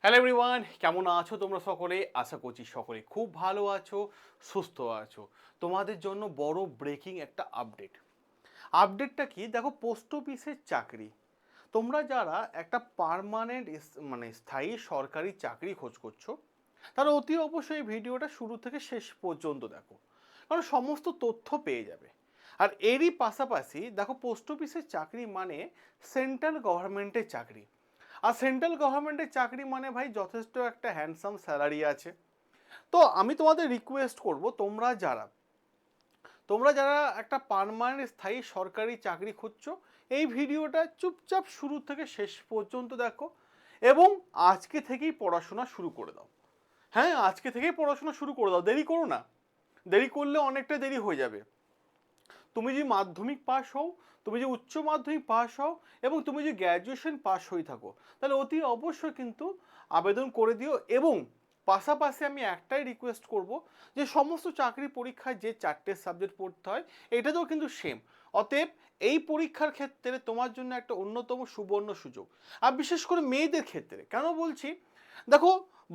Hello everyone, কেমন আছো তোমরা সকলে? আশা করছি সকলে খুব ভালো আছো, সুস্থ আছো। তোমাদের জন্য বড় ব্রেকিং একটা আপডেটটা কি দেখো, পোস্ট অফিসের চাকরি, তোমরা যারা একটা পার্মানেন্ট মানে স্থায়ী সরকারি চাকরি খোঁজ করছো, তারা অতি অবশ্যই এই ভিডিওটা শুরু থেকে শেষ পর্যন্ত দেখো, কারণ সমস্ত তথ্য পেয়ে যাবে। আর এরই পাশাপাশি দেখো, পোস্ট অফিসের চাকরি মানে সেন্ট্রাল গভর্নমেন্টের চাকরি। আর সেন্ট্রাল গভর্নমেন্টের চাকরি মানে ভাই যথেষ্ট একটা হ্যান্ডসাম স্যালারি আছে। তো আমি তোমাদের রিকোয়েস্ট করব, তোমরা যারা একটা পার্মানেন্ট স্থায়ী সরকারি চাকরি খুঁজছো, এই ভিডিওটা চুপচাপ শুরু থেকে শেষ পর্যন্ত দেখো এবং আজকে থেকেই পড়াশোনা শুরু করে দাও। হ্যাঁ, আজকে থেকেই পড়াশোনা শুরু করে দাও, দেরি করো না। দেরি করলে অনেকটা দেরি হয়ে যাবে। তুমি যদি মাধ্যমিক পাস হও, তুমি যদি উচ্চ মাধ্যমিক পাস হও এবং তুমি যদি গ্র্যাজুয়েশন পাস হয়ে থাকো, তাহলে অতি অবশ্যই কিন্তু আবেদন করে দিও। এবং পাশাপাশি আমি একটাই রিকোয়েস্ট করব, যে সমস্ত চাকরি পরীক্ষায় যে 4টে সাবজেক্ট পড়তে হয়, এটাতেও কিন্তু সেম। অতএব এই পরীক্ষার ক্ষেত্রে তোমার জন্য একটা অন্যতম সুবর্ণ সুযোগ। আর বিশেষ করে মেয়েদের ক্ষেত্রে কেন বলছি, দেখো,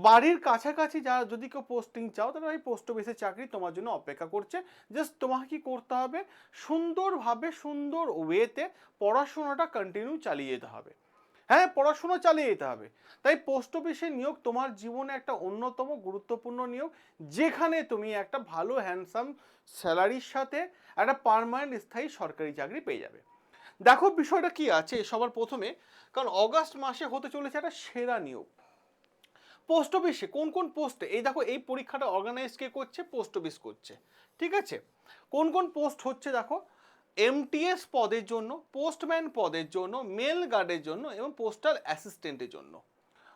বাড়ির কাছাকাছি যারা যদি কেউ পোস্টিং চাও, তাহলে এই পোস্ট অফিসের চাকরি তোমার জন্য অপেক্ষা করছে। জাস্ট তোমাকে কি করতে হবে, সুন্দরভাবে সুন্দর ওয়েতে পড়াশোনাটা কন্টিনিউ চালিয়ে যেতে হবে। হ্যাঁ, পড়াশোনা চালিয়ে যেতে হবে। তাই পোস্ট অফিসের নিয়োগ তোমার জীবনে একটা অন্যতম গুরুত্বপূর্ণ নিয়োগ, যেখানে তুমি একটা ভালো হ্যান্ডসাম স্যালারির সাথে একটা পার্মানেন্ট স্থায়ী সরকারি চাকরি পেয়ে যাবে। দেখো বিষয়টা কি আছে সবার প্রথমে, কারণ অগাস্ট মাসে হতে চলেছে একটা সেরা নিয়োগ পোস্ট অফিসে। কোন কোন পোস্টে, এই দেখো, এই পরীক্ষাটা অর্গানাইজ কে করছে? পোস্ট অফিস করছে। ঠিক আছে, কোন কোন পোস্ট হচ্ছে দেখো, এমটিএস পদের জন্য, পোস্টম্যান পদের জন্য, মেল গার্ডের জন্য এবং পোস্টাল অ্যাসিস্ট্যান্টের জন্য।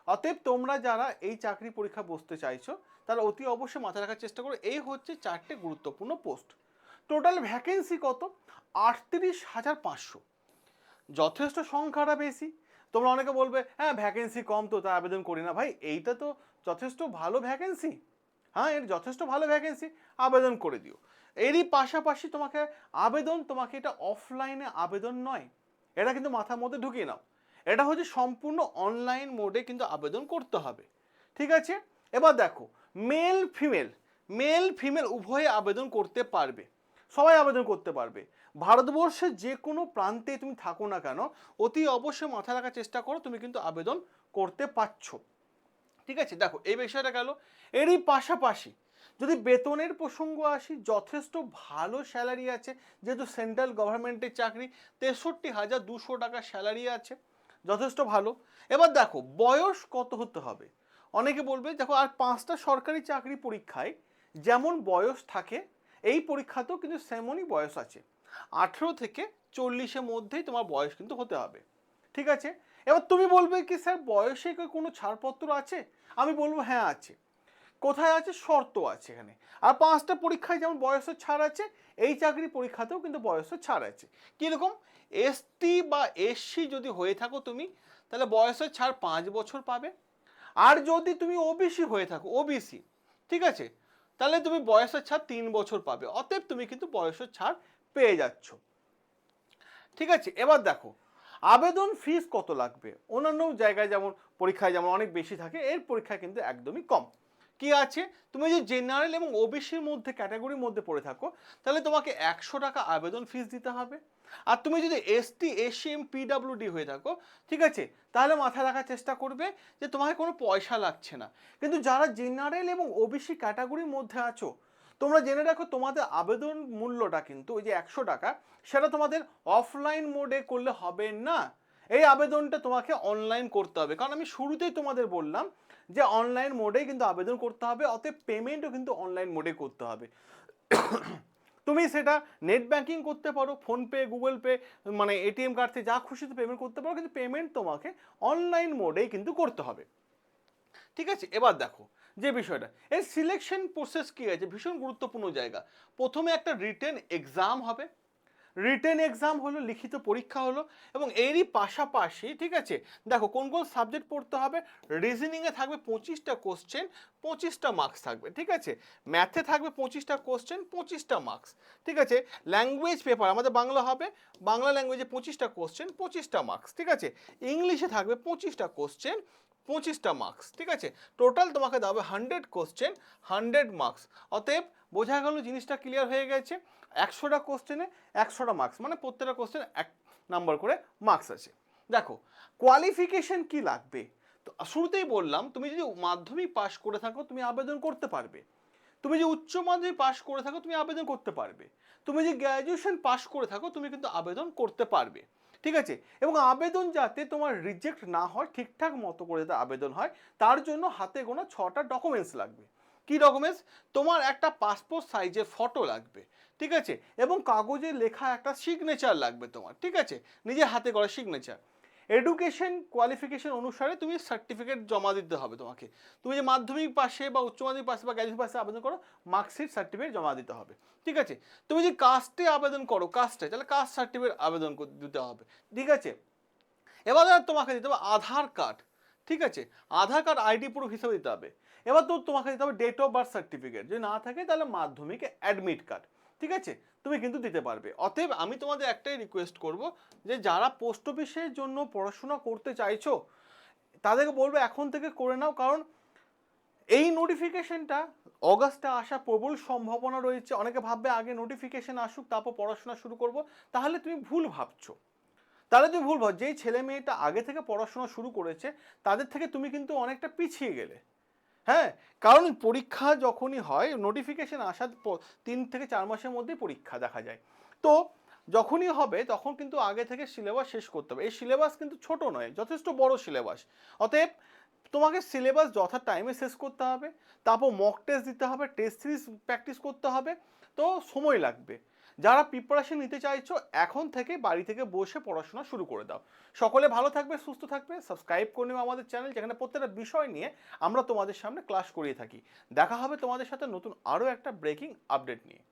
অতএব তোমরা যারা এই চাকরি পরীক্ষা বসতে চাইছো, তারা অতি অবশ্যই মাথায় রাখার চেষ্টা করো, এই হচ্ছে 4টে গুরুত্বপূর্ণ পোস্ট। টোটাল ভ্যাকেন্সি কত? 38,500। যথেষ্ট সংখ্যাটা বেশি। তোমরা অনেকে বলবে, হ্যাঁ ভ্যাকেন্সি কম তো তাই আবেদন করি না। ভাই, এইটা তো যথেষ্ট ভালো ভ্যাকেন্সি। হ্যাঁ, এর যথেষ্ট ভালো ভ্যাকেন্সি, আবেদন করে দিও। এরই পাশাপাশি তোমাকে এটা অফলাইনে আবেদন নয়, এটা কিন্তু মাথার মধ্যে ঢুকিয়ে নাও। এটা হচ্ছে সম্পূর্ণ অনলাইন মোডে কিন্তু আবেদন করতে হবে। ঠিক আছে, এবার দেখো, মেল ফিমেল মেল ফিমেল উভয়ে আবেদন করতে পারবে, সবাই আবেদন করতে পারবে। ভারতবর্ষের যে কোনো প্রান্তে তুমি থাকো না কেন, অতি অবশ্যই মাথায় রাখার চেষ্টা করো, তুমি কিন্তু আবেদন করতে পারছো। ঠিক আছে, দেখো এই বিষয়টা গেল। এরই পাশাপাশি যদি বেতনের প্রসঙ্গ আসি, যথেষ্ট ভালো স্যালারি আছে। যেহেতু সেন্ট্রাল গভর্নমেন্টের চাকরি, 63,200 টাকা স্যালারি আছে, যথেষ্ট ভালো। এবার দেখো বয়স কত হতে হবে। অনেকে বলবে, দেখো, আর 5টা সরকারি চাকরি পরীক্ষায় যেমন বয়স থাকে, এই পরীক্ষাতেও কিন্তু সেমনই বয়স আছে। 18 থেকে 40-এর মধ্যেই তোমার বয়স কিন্তু হতে হবে। ঠিক আছে, এবার তুমি বলবে কি স্যার বয়সে কোনো ছাড়পত্র আছে? আমি বলবো হ্যাঁ আছে। কোথায় আছে? শর্ত আছে এখানে। আর 5টা পরীক্ষায় যেমন বয়সের ছাড় আছে, এই চাকরি পরীক্ষাতেও কিন্তু বয়সের ছাড় আছে। কীরকম? এসটি বা এসসি যদি হয়ে থাকো তুমি, তাহলে বয়সের ছাড় 5 বছর পাবে। আর যদি তুমি ওবিসি হয়ে থাকো, ওবিসি, ঠিক আছে, তাহলে তুমি বয়সের ছাড় 3 বছর পাবে। অতএব তুমি কিন্তু বয়সের ছাড় পেয়ে যাচ্ছ। ঠিক আছে, এবার দেখো আবেদন ফিস কত লাগবে। অন্যান্য জায়গায় যেমন পরীক্ষায় যেমন অনেক বেশি থাকে, এর পরীক্ষায় কিন্তু একদমই কম। কি আছে, তুমি যদি জেনারেল এবং ওবিসির মধ্যে ক্যাটাগরির মধ্যে পড়ে থাকো, তাহলে তোমাকে 100 টাকা আবেদন ফিস দিতে হবে। আর তুমি যদি এসটি এসসি পিডাব্লিউডি হয়ে থাকো, ঠিক আছে, তাহলে মাথায় রাখার চেষ্টা করবে যে তোমাকে কোনো পয়সা লাগছে না। কিন্তু যারা জেনারেল এবং ওবিসি ক্যাটাগরির মধ্যে আছো, তোমরা জেনে রাখো তোমাদের আবেদন মূল্যটা কিন্তু ওই যে 100 টাকা, সেটা তোমাদের অফলাইন মোডে করলে হবে না। এই আবেদনটা তোমাকে অনলাইন করতে হবে, কারণ আমি শুরুতেই তোমাদের বললাম যে অনলাইন মোডেই কিন্তু আবেদন করতে হবে। অতএব পেমেন্টও কিন্তু অনলাইন মোডে করতে হবে। তুমি সেটা নেট ব্যাংকিং করতে পারো, ফোনপে, গুগল পে, মানে এটিএম কার্ড থেকে যা খুশিতে পেমেন্ট করতে পারো, কিন্তু পেমেন্ট তোমাকে অনলাইন মোডেই কিন্তু করতে হবে। ঠিক আছে, এবার দেখো যে বিষয়টা, এর সিলেকশন প্রসেস কি আছে, ভীষণ গুরুত্বপূর্ণ জায়গা। প্রথমে একটা রিটেন এক্সাম হবে। রিটেন এক্সাম হলো, লিখিত পরীক্ষা হলো, এবং এরই পাশাপাশি, ঠিক আছে, দেখো কোন কোন সাবজেক্ট পড়তে হবে। রিজনিংয়ে থাকবে 25টা কোশ্চেন, 25টা মার্কস থাকবে। ঠিক আছে, ম্যাথে থাকবে 25টা কোশ্চেন, 25টা মার্কস। ঠিক আছে, ল্যাঙ্গুয়েজ পেপার আমাদের বাংলা হবে, বাংলা ল্যাঙ্গুয়েজে 25টা কোশ্চেন, 25টা মার্কস। ঠিক আছে, ইংলিশে থাকবে 25টা কোশ্চেন, 25টা মার্কস, ঠিক আছে? টোটাল তোমাকে দেওয়া হবে 100 কোশ্চেন, 100 মার্কস। অতএব বোঝা গেল, জিনিসটা ক্লিয়ার হয়ে গেছে। 100টা কোশ্চেনে 100টা মার্কস, মানে প্রত্যেকটা কোশ্চেন 1 নাম্বার করে মার্কস আছে। দেখো কোয়ালিফিকেশন কি লাগবে, তো শুরুতেই বললাম তুমি যদি মাধ্যমিক পাশ করে থাকো তুমি আবেদন করতে পারবে, তুমি যে উচ্চ মাধ্যমিক পাশ করে থাকো তুমি আবেদন করতে পারবে, তুমি যে গ্র্যাজুয়েশন পাশ করে থাকো তুমি কিন্তু আবেদন করতে পারবে, ঠিক আছে? এবং আবেদন যাতে তোমার রিজেক্ট না হয়, ঠিকঠাক মতো করে যাতে আবেদন হয়, তার জন্য হাতে গোনা 6টা ডকুমেন্টস লাগবে। কি ডকুমেন্টস? তোমার একটা পাসপোর্ট সাইজের ফটো লাগবে, ঠিক আছে? এবং কাগজে লেখা একটা সিগনেচার লাগবে তোমার, ঠিক আছে? নিজে হাতে করা সিগনেচার। এডুকেশন কোয়ালিফিকেশন অনুসারে তুমি সার্টিফিকেট জমা দিতে হবে তোমাকে। তুমি যে মাধ্যমিক পাশে বা উচ্চ মাধ্যমিক পাশে বা গ্র্যাজুয়েশন পাশে আবেদন করো, মার্কশিট সার্টিফিকেট জমা দিতে হবে, ঠিক আছে? তুমি যদি কাস্টে আবেদন করো, কাস্টে, তাহলে কাস্ট সার্টিফিকেট আবেদন দিতে হবে, ঠিক আছে? এবার তোমাকে দিতে হবে আধার কার্ড, ঠিক আছে? আধার কার্ড আইডি প্রুফ হিসেবে দিতে হবে। এবার তো তোমাকে দিতে হবে ডেট অফ বার্থ সার্টিফিকেট, যদি না থাকে তাহলে মাধ্যমিকে অ্যাডমিট কার্ড, ঠিক আছে? তুমি কিন্তু দিতে পারবে। অতএব আমি তোমাদের একটাই রিকোয়েস্ট করব, যে যারা পোস্ট অফিসের জন্য পড়াশোনা করতে চাইছো তাদেরকে বলবো এখন থেকে করে নাও, কারণ এই নোটিফিকেশনটা অগাস্টে আসার প্রবল সম্ভাবনা রয়েছে। অনেকে ভাববে আগে নোটিফিকেশন আসুক তারপর পড়াশোনা শুরু করব, তাহলে তুমি ভুল ভাবছো। তাহলে তুমি ভুল ভাব, যেই ছেলে মেয়েটা আগে থেকে পড়াশোনা শুরু করেছে তাদের থেকে তুমি কিন্তু অনেকটা পিছিয়ে গেলে। হ্যাঁ, কারণ পরীক্ষা যখনই হয়, নোটিফিকেশন আসার 3 থেকে 4 মাসের মধ্যেই পরীক্ষা দেখা যায়। তো যখনই হবে তখন কিন্তু আগে থেকে সিলেবাস শেষ করতে হবে। এই সিলেবাস কিন্তু ছোট নয়, যথেষ্ট বড় সিলেবাস। অতএব তোমাকে সিলেবাস যথা টাইমে শেষ করতে হবে, তারপর মক টেস্ট দিতে হবে, টেস্ট সিরিজ প্র্যাকটিস করতে হবে, তো সময় লাগবে। যারা প্রিপারেশন নিতে চাইছো এখন থেকে বাড়ি থেকে বসে পড়াশোনা শুরু করে দাও। সকলে ভালো থাকবে, সুস্থ থাকবে, সাবস্ক্রাইব করে নেবে আমাদের চ্যানেল, যেখানে প্রত্যেকটা বিষয় নিয়ে আমরা তোমাদের সামনে ক্লাস করিয়ে থাকি। দেখা হবে তোমাদের সাথে নতুন আরও একটা ব্রেকিং আপডেট নিয়ে।